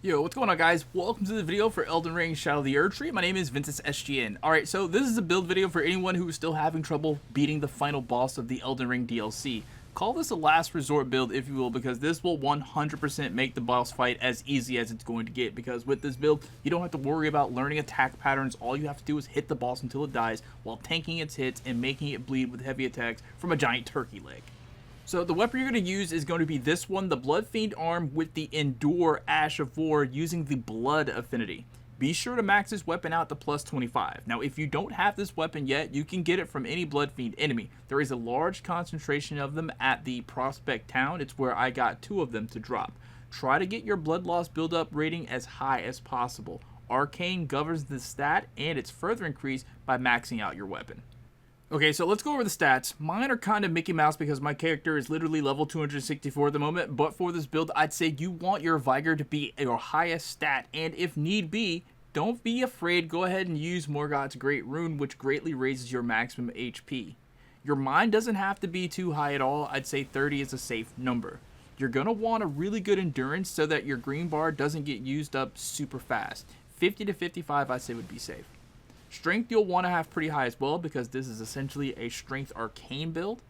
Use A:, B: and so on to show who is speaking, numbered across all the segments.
A: Yo, what's going on, guys? Welcome to the video for Elden Ring Shadow of the Erdtree. My name is Ventus SGN. Alright, so this is a build video for anyone who is still having trouble beating the final boss of the Elden Ring DLC. Call this a last resort build, if you will, because this will 100% make the boss fight as easy as it's going to get, because with this build, you don't have to worry about learning attack patterns. All you have to do is hit the boss until it dies, while tanking its hits and making it bleed with heavy attacks from a giant turkey leg. So the weapon you're going to use is going to be this one, the Blood Fiend arm with the Endure Ash of War using the Blood affinity. Be sure to max this weapon out to plus 25. Now if you don't have this weapon yet, you can get it from any Blood Fiend enemy. There is a large concentration of them at the Prospect Town. It's where I got 2 of them to drop. Try to get your Blood Loss build-up rating as high as possible. Arcane governs the stat, and it's further increased by maxing out your weapon. Okay, so let's go over the stats. Mine are kind of Mickey Mouse because my character is literally level 264 at the moment, but for this build, I'd say you want your Vigor to be your highest stat, and if need be, don't be afraid, go ahead and use Morgoth's Great Rune, which greatly raises your maximum HP. Your Mind doesn't have to be too high at all. I'd say 30 is a safe number. You're going to want a really good endurance so that your green bar doesn't get used up super fast. 50 to 55 I'd say would be safe. Strength you'll want to have pretty high as well, because this is essentially a strength arcane build.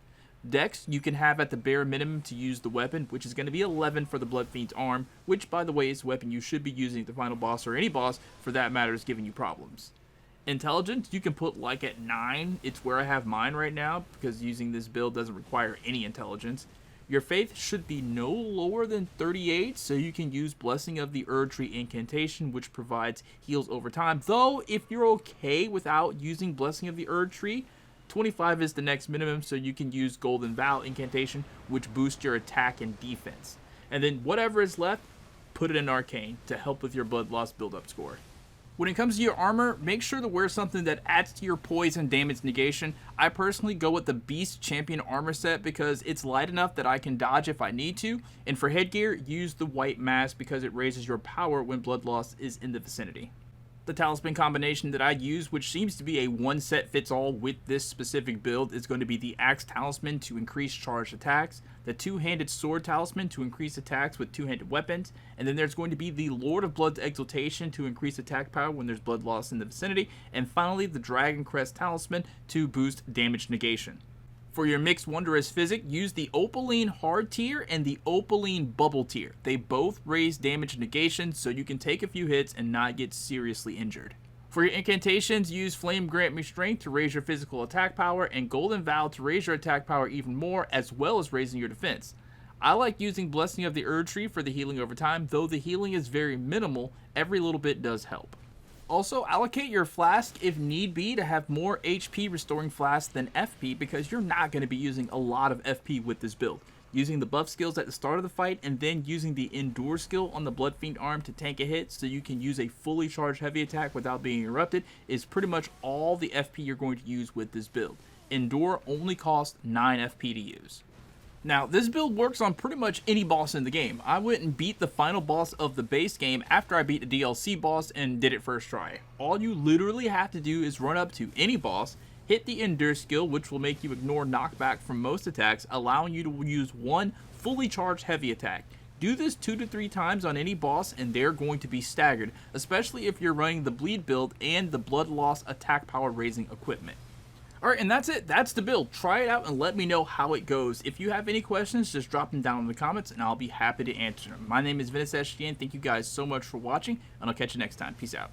A: Dex you can have at the bare minimum to use the weapon, which is going to be 11 for the Blood Fiend's arm, which by the way is the weapon you should be using at the final boss, or any boss for that matter is giving you problems. Intelligence you can put like at 9, it's where I have mine right now, because using this build doesn't require any intelligence. Your faith should be no lower than 38, so you can use Blessing of the Erdtree incantation, which provides heals over time. Though, if you're okay without using Blessing of the Erdtree, 25 is the next minimum, so you can use Golden Vow incantation, which boosts your attack and defense. And then whatever is left, put it in Arcane to help with your Blood Loss build-up score. When it comes to your armor, make sure to wear something that adds to your poise and damage negation. I personally go with the Beast Champion armor set because it's light enough that I can dodge if I need to. And for headgear, use the white mask because it raises your power when blood loss is in the vicinity. The Talisman combination that I use, which seems to be a one set fits all with this specific build, is going to be the Axe Talisman to increase charged attacks, the Two-Handed Sword Talisman to increase attacks with two-handed weapons, and then there's going to be the Lord of Blood's Exaltation to increase attack power when there's blood loss in the vicinity, and finally the Dragon Crest Talisman to boost damage negation. For your mixed Wondrous Physique, use the Opaline Hard tier and the Opaline Bubble tier. They both raise damage negation, so you can take a few hits and not get seriously injured. For your incantations, use Flame Grant Me Strength to raise your physical attack power, and Golden Vow to raise your attack power even more, as well as raising your defense. I like using Blessing of the Erdtree for the healing over time, though the healing is very minimal, every little bit does help. Also, allocate your flask if need be to have more HP restoring flask than FP, because you're not going to be using a lot of FP with this build. Using the buff skills at the start of the fight and then using the Endure skill on the Blood Fiend arm to tank a hit so you can use a fully charged heavy attack without being interrupted is pretty much all the FP you're going to use with this build. Endure only costs 9 FP to use. Now, this build works on pretty much any boss in the game. I went and beat the final boss of the base game after I beat the DLC boss and did it first try. All you literally have to do is run up to any boss, hit the Endure skill, which will make you ignore knockback from most attacks, allowing you to use one fully charged heavy attack. Do this 2 to 3 times on any boss and they're going to be staggered, especially if you're running the bleed build and the blood loss attack power raising equipment. Alright, and that's it. That's the build. Try it out and let me know how it goes. If you have any questions, just drop them down in the comments and I'll be happy to answer them. My name is Ventus SGN. Thank you guys so much for watching, and I'll catch you next time. Peace out.